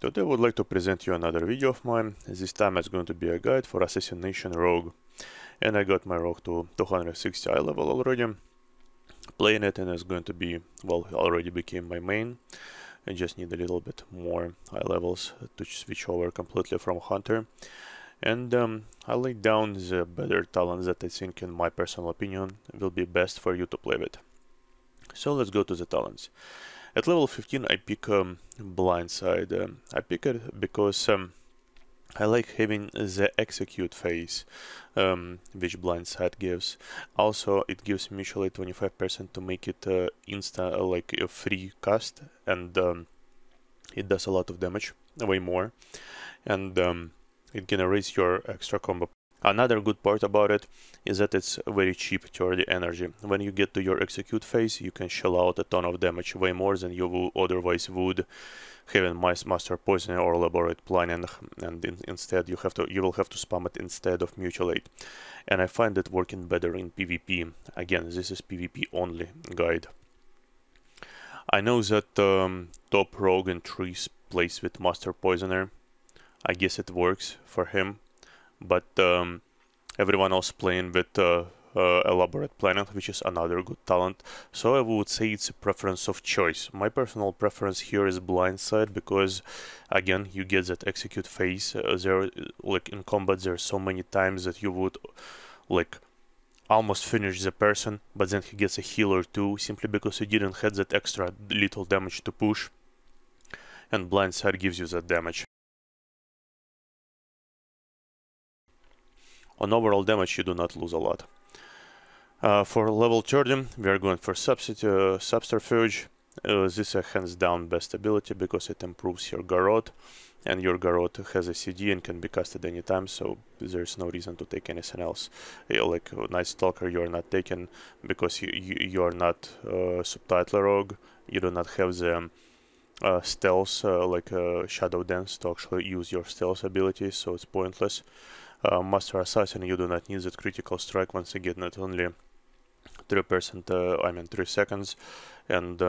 Today I would like to present you another video of mine. This time it's going to be a guide for Assassination Rogue. And I got my Rogue to 260 eye level already. Playing it, and it's going to be, well, already became my main. I just need a little bit more eye levels to switch over completely from Hunter. And I laid down the better talents that I think, in my personal opinion, will be best for you to play with. So let's go to the talents. At level 15 I pick Blindside. I pick it because I like having the execute phase which Blindside gives. Also it gives mutually 25% to make it like a free cast, and it does a lot of damage, way more, and it generates your extra combo. Another good part about it is that it's very cheap to the energy. When you get to your execute phase, you can shell out a ton of damage, way more than you otherwise would having master poisoning or elaborate planning, and instead you will have to spam it instead of mutilate. And I find it working better in PvP. Again, this is PvP only guide. I know that top rogue in trees plays with master poisoner. I guess it works for him. But everyone else playing with elaborate planning, which is another good talent. So I would say it's a preference of choice. My personal preference here is Blindside because, again, you get that execute phase. There, like in combat, there are so many times that you would like almost finish the person, but then he gets a healer too, simply because you didn't have that extra little damage to push. And Blindside gives you that damage. On overall damage, you do not lose a lot. For level 30, we are going for Subterfuge. This is a hands down best ability because it improves your Garrote, and your Garrote has a CD and can be casted anytime, so there's no reason to take anything else. Like Night Stalker, you are not taken because you are not Subtitle Rogue. You do not have the stealth like Shadow Dance to actually use your stealth abilities, so it's pointless. Master Assassin, you do not need that critical strike. Once again, not only 3%, 3 seconds, and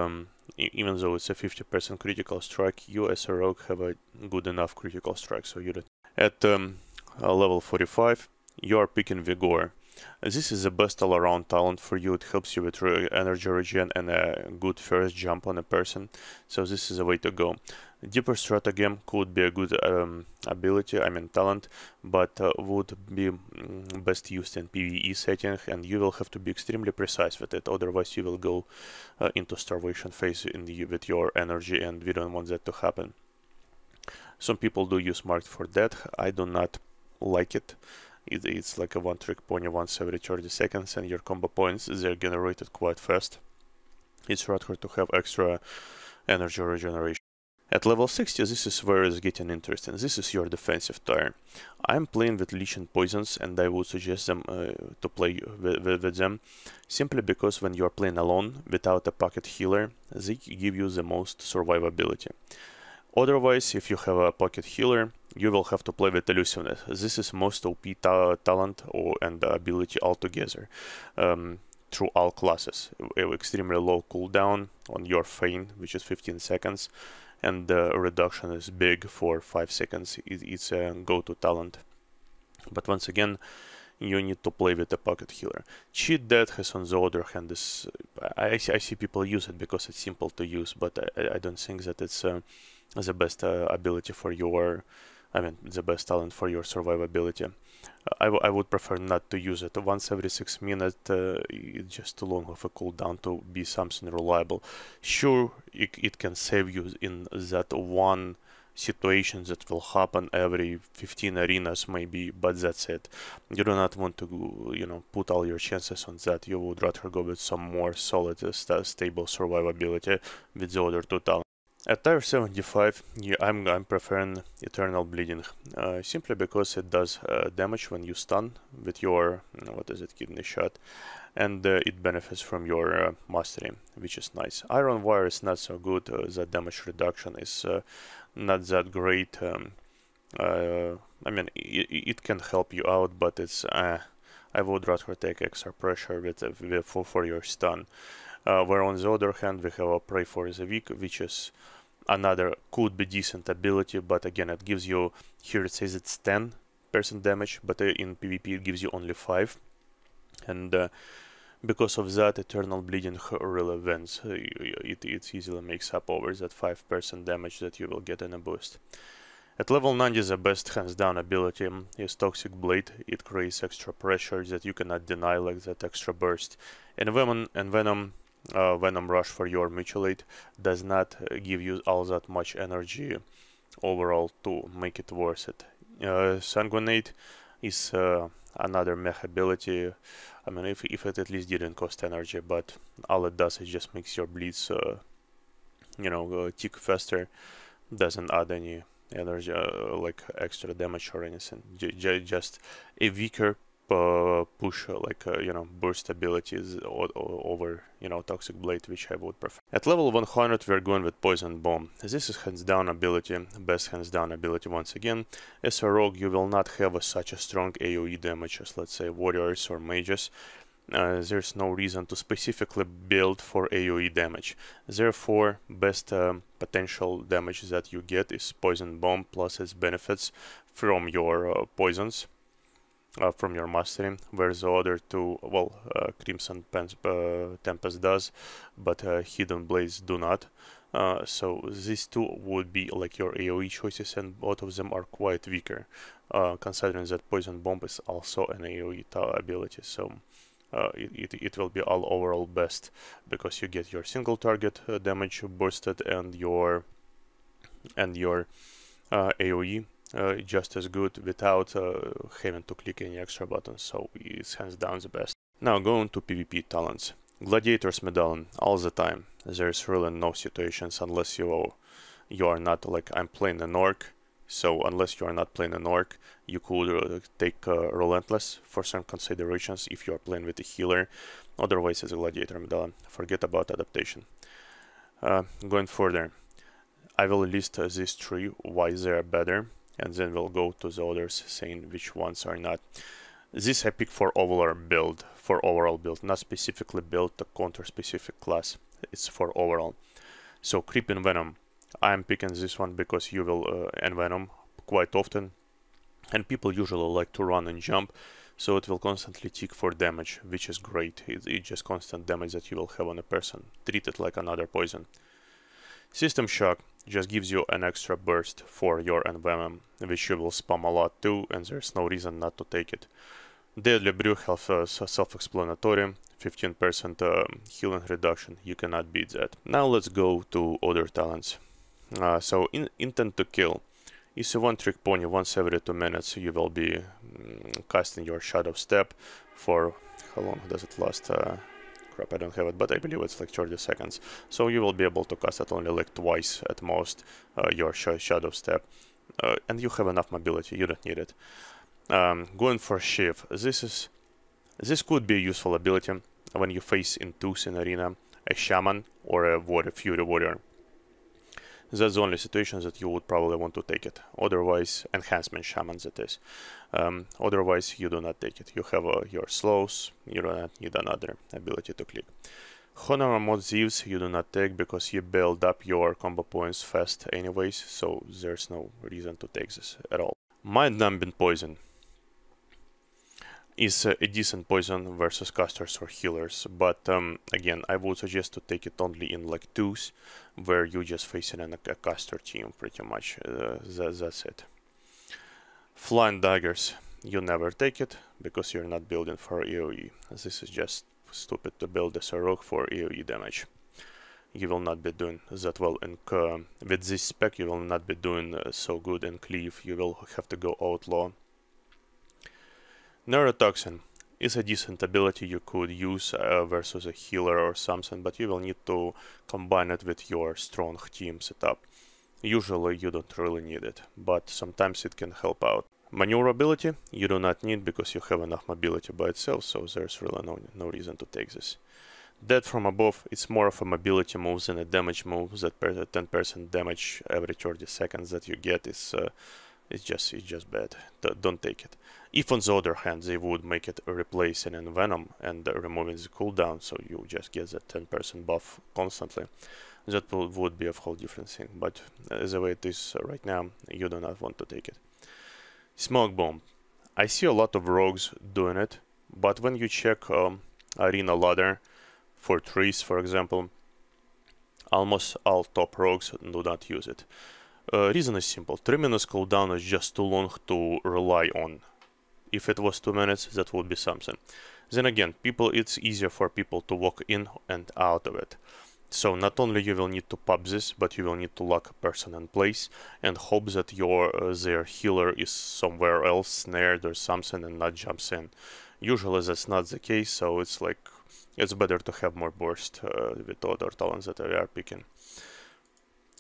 even though it's a 50% critical strike, you as a rogue have a good enough critical strike. So you at level 45, you are picking Vigor. This is the best all-around talent for you. It helps you with energy regen and a good first jump on a person. So this is a way to go. Deeper Stratagem could be a good ability, talent, but would be best used in PvE setting, and you will have to be extremely precise with it. Otherwise, you will go into starvation phase with your energy, and we don't want that to happen. Some people do use Marked for Death. I do not like it. It's like a one-trick pony once every 30 seconds, and your combo points, they're generated quite fast. It's rather to have extra energy regeneration. At level 60, this is where it's getting interesting. This is your defensive tier. I'm playing with Leech and Poisons, and I would suggest them to play with them, simply because when you're playing alone, without a pocket healer, they give you the most survivability. Otherwise, if you have a pocket healer, you will have to play with Elusiveness. This is most OP talent and ability altogether. Through all classes. Extremely low cooldown on your Feign, which is 15 seconds, and the reduction is big for 5 seconds. It's a go-to talent. But once again, you need to play with a pocket healer. Cheat Death has, on the other hand, this. I see people use it because it's simple to use, but I don't think that it's the best ability for your. The best talent for your survivability. I would prefer not to use it. Once every 6 minutes, it's just too long of a cooldown to be something reliable. Sure, it can save you in that one situation that will happen every 15 arenas maybe, but that's it. You do not want to, put all your chances on that. You would rather go with some more solid, stable survivability with the other two talents. At tier 75, I'm preferring Eternal Bleeding, simply because it does damage when you stun with your, kidney shot, and it benefits from your mastery, which is nice. Iron Wire is not so good, the damage reduction is not that great. It can help you out, but it's, I would rather take extra pressure for your stun. Where on the other hand, we have a Pray for the Weak, which is another could be decent ability, but again, it gives you, here it says it's 10% damage, but in PvP it gives you only 5, and because of that, Eternal Bleeding really wins. It easily makes up over that 5% damage that you will get in a boost. At level 90, the best hands down ability is Toxic Blade. It creates extra pressure that you cannot deny, like that extra burst. And Venom Rush for your Mutilate does not give you all that much energy overall to make it worth it. Sanguinate is another mech ability. I mean, if it at least didn't cost energy, but all it does is just makes your bleeds, tick faster. Doesn't add any energy, like extra damage or anything. Just a weaker push, burst abilities over, Toxic Blade, which I would prefer. At level 100, we're going with Poison Bomb. This is hands down ability, best hands down ability once again. As a rogue, you will not have such a strong AoE damage as, let's say, warriors or mages. There's no reason to specifically build for AoE damage. Therefore, best potential damage that you get is Poison Bomb plus its benefits from your poisons. From your mastery, whereas the other two, Crimson Tempest does, but Hidden Blades do not. So these two would be like your AoE choices, and both of them are quite weaker, considering that Poison Bomb is also an AoE ability. So it will be all overall best, because you get your single target damage boosted and your AoE just as good without having to click any extra buttons, so it's hands down the best. Now going to PvP talents. Gladiator's Medallion, all the time. There's really no situations unless you are not, like, I'm playing an orc, so unless you are not playing an orc, you could take Relentless for some considerations if you are playing with a healer. Otherwise, it's a Gladiator Medallion. Forget about adaptation. Going further, I will list these 3 why they are better, and then we'll go to the others saying which ones are not. This I pick for overall build, not specifically build to counter specific class. It's for overall. So Creeping Venom, I'm picking this one because you will envenom quite often, and people usually like to run and jump, so it will constantly tick for damage, which is great. It's just constant damage that you will have on a person. Treat it like another poison. System Shock just gives you an extra burst for your envenom, which you will spam a lot too, and there's no reason not to take it. Deadly Brew, self-explanatory, 15% healing reduction, you cannot beat that. Now let's go to other talents. So Intent to Kill is a one-trick pony. Once every 2 minutes you will be casting your Shadow Step for, how long does it last? Crap, I don't have it, but I believe it's like 30 seconds. So you will be able to cast it only like twice at most, your Shadow Step. And you have enough mobility, you don't need it. Going for Shiv, this could be a useful ability when you face in twos in arena, a Shaman or a Fury Warrior. That's the only situations that you would probably want to take it. Otherwise, Enhancement Shaman that is. Otherwise, you do not take it. You have your slows, you do not need another ability to click. Honor Mod Thieves you do not take because you build up your combo points fast anyways, so there's no reason to take this at all. Mind Numbing Poison is a decent poison versus casters or healers, but again, I would suggest to take it only in like twos, where you just facing a caster team pretty much. That's it. Flying Daggers, you never take it because you're not building for AoE. This is just stupid to build as a rogue for AoE damage. You will not be doing that well in with this spec. You will not be doing so good in Cleave. You will have to go Outlaw. Neurotoxin is a decent ability you could use versus a healer or something, but you will need to combine it with your strong team setup. Usually you don't really need it, but sometimes it can help out. Maneuverability you do not need because you have enough mobility by itself, so there's really no reason to take this. Dead from Above, it's more of a mobility move than a damage move. That 10% damage every 30 seconds that you get is It's just bad. Don't take it. If on the other hand they would make it replacing in Venom and removing the cooldown, so you just get that 10% buff constantly, that would be a whole different thing. But the way it is right now, you do not want to take it. Smokebomb. I see a lot of rogues doing it, but when you check arena ladder for trees, for example, almost all top rogues do not use it. Reason is simple. 3 minutes cooldown is just too long to rely on. If it was 2 minutes, that would be something. Then again, it's easier for people to walk in and out of it. So not only you will need to pop this, but you will need to lock a person in place and hope that their healer is somewhere else snared or something and not jumps in. Usually that's not the case, so it's better to have more burst with other talents that we are picking.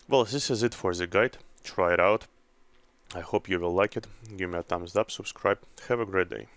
Well, this is it for the guide. Try it out. I hope you will like it. Give me a thumbs up, subscribe. Have a great day.